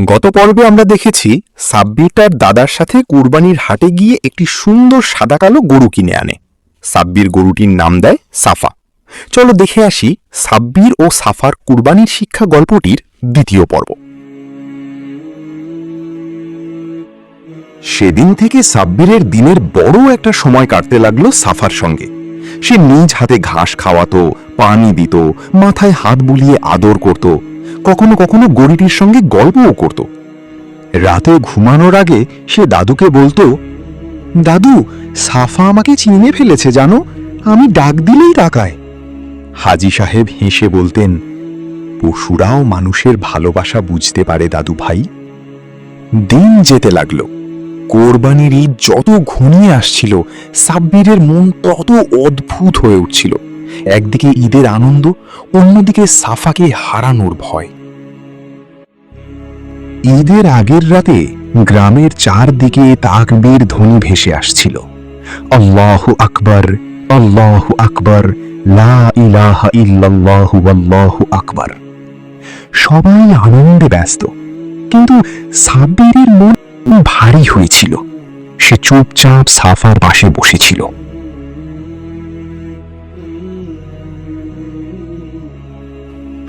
গত পর্বে আমরা দেখেছি সাব্বির তার দাদার সাথে কুরবানির হাটে গিয়ে একটি সুন্দর সাদা কালো গরু কিনে আনে। সাব্বির গরুটির নাম দেয় সাফা। চলো দেখে আসি সাব্বির ও সাফার কুরবানির শিক্ষা গল্পটির দ্বিতীয় পর্ব। সেদিন থেকে সাব্বিরের দিনের বড় একটা সময় কাটতে লাগলো সাফার সঙ্গে। সে নিজ হাতে ঘাস খাওয়াতো, পানি দিত, মাথায় হাত বুলিয়ে আদর করত, কখনো কখনো গরুটির সঙ্গে গল্পও করত। রাতে ঘুমানোর আগে সে দাদুকে বলতো, দাদু, সাফা আমাকে চিনে ফেলেছে জানো, আমি ডাক দিলেই তাকায়। হাজী সাহেব হেসে বলতেন, পশুরাও মানুষের ভালোবাসা বুঝতে পারে দাদু ভাই। দিন যেতে লাগলো। কোরবানির ঈদ যত ঘনিয়ে আসছিল, সাব্বিরের মন তত অদ্ভুত হয়ে উঠছিল। একদিকে ঈদের আনন্দ, অন্যদিকে সাফাকে হারানোর ভয়। ঈদের আগের রাতে গ্রামের চারদিকে তাকবীর ধ্বনি ভেসে আসছিল। আল্লাহু আকবার, আল্লাহু আকবার, লা ইলাহা ইল্লাল্লাহু আল্লাহু আকবার। সবাই আনন্দে ব্যস্ত, কিন্তু সাব্বিরের মন ভারী হয়েছিল। সে চুপচাপ সাফার পাশে বসেছিল।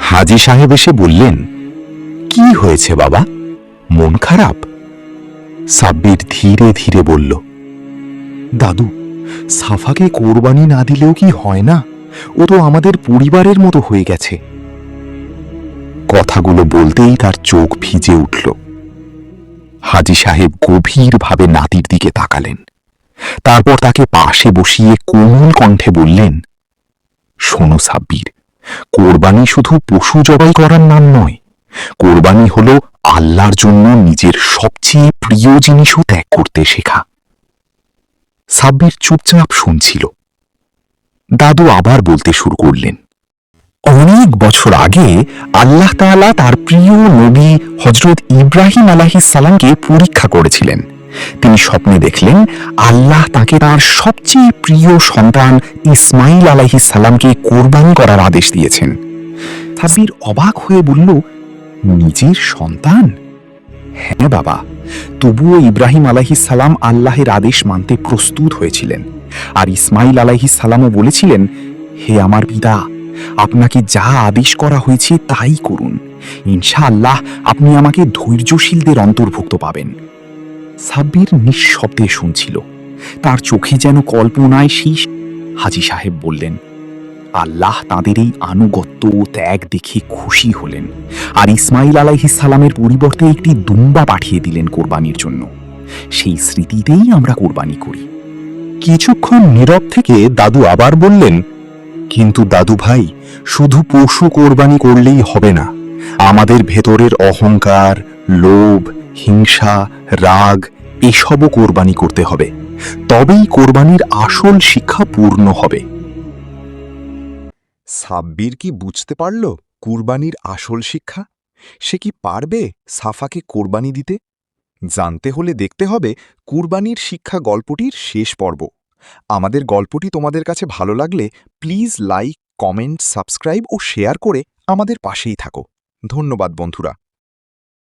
হাজী সাহেব এসে বললেন, কি হয়েছে বাবা, মন খারাপ? সাব্বির ধীরে ধীরে বলল, দাদু, সাফাকে কোরবানি না দিলেও কি হয় না? ও তো আমাদের পরিবারের মতো হয়ে গেছে। কথাগুলো বলতেই তার চোখ ভিজে উঠল। হাজী সাহেব গভীরভাবে নাতির দিকে তাকালেন। তারপর তাকে পাশে বসিয়ে কোমল কণ্ঠে বললেন, শোনো সাব্বির, কোরবানি শুধু পশু জবাই করার নাম নয়। কোরবানি হলো আল্লাহর জন্য নিজের সবচেয়ে প্রিয় জিনিসও ত্যাগ করতে শেখা। সাব্বির চুপচাপ শুনছিল। দাদু আবার বলতে শুরু করলেন, অনেক বছর আগে আল্লাহ তাআলা তার প্রিয় নবী হযরত ইব্রাহিম আলাইহিস সালামকে পরীক্ষা করেছিলেন। তিনি স্বপ্নে দেখলেন আল্লাহ তাকে তার সবচেয়ে প্রিয় সন্তান ইসমাইল আলাইহিস সালামকে কোরবানি করার আদেশ দিয়েছেন। সাব্বির অবাক হয়ে বলল, নিজের সন্তান? হ্যাঁ বাবা, তবুও ইব্রাহিম আলাইহিস সালাম আল্লাহের আদেশ মানতে প্রস্তুত হয়েছিলেন। আর ইসমাইল আলাইহিস সালামও বলেছিলেন, হে আমার পিতা, আপনাকে যা আদেশ করা হয়েছে তাই করুন। ইনশাআল্লাহ আপনি আমাকে ধৈর্যশীলদের অন্তর্ভুক্ত পাবেন। সাব্বির নিঃশব্দে শুনছিল। তার চোখে যেন কল্পনায় সেই। হাজী সাহেব বললেন, আল্লাহ তাদের এই আনুগত্য ও ত্যাগ দেখে খুশি হলেন, আর ইসমাইল আলাইহিস সালামের পরিবর্তে একটি দুম্বা পাঠিয়ে দিলেন কোরবানির জন্য। সেই স্মৃতিতেই আমরা কোরবানি করি। কিছুক্ষণ নীরব থেকে দাদু আবার বললেন, কিন্তু দাদু ভাই, শুধু পশু কোরবানি করলেই হবে না। আমাদের ভেতরের অহংকার, লোভ, হিংসা, রাগ এসবও কোরবানি করতে হবে। তবেই কোরবানির আসল শিক্ষা পূর্ণ হবে। সাব্বির কি বুঝতে পারল কুরবানির আসল শিক্ষা? সে কি পারবে সাফাকে কোরবানি দিতে? জানতে হলে দেখতে হবে কুরবানির শিক্ষা গল্পটির শেষ পর্ব। আমাদের গল্পটি তোমাদের কাছে ভালো লাগলে প্লিজ লাইক, কমেন্ট, সাবস্ক্রাইব ও শেয়ার করে আমাদের পাশেই থাকো। ধন্যবাদ বন্ধুরা।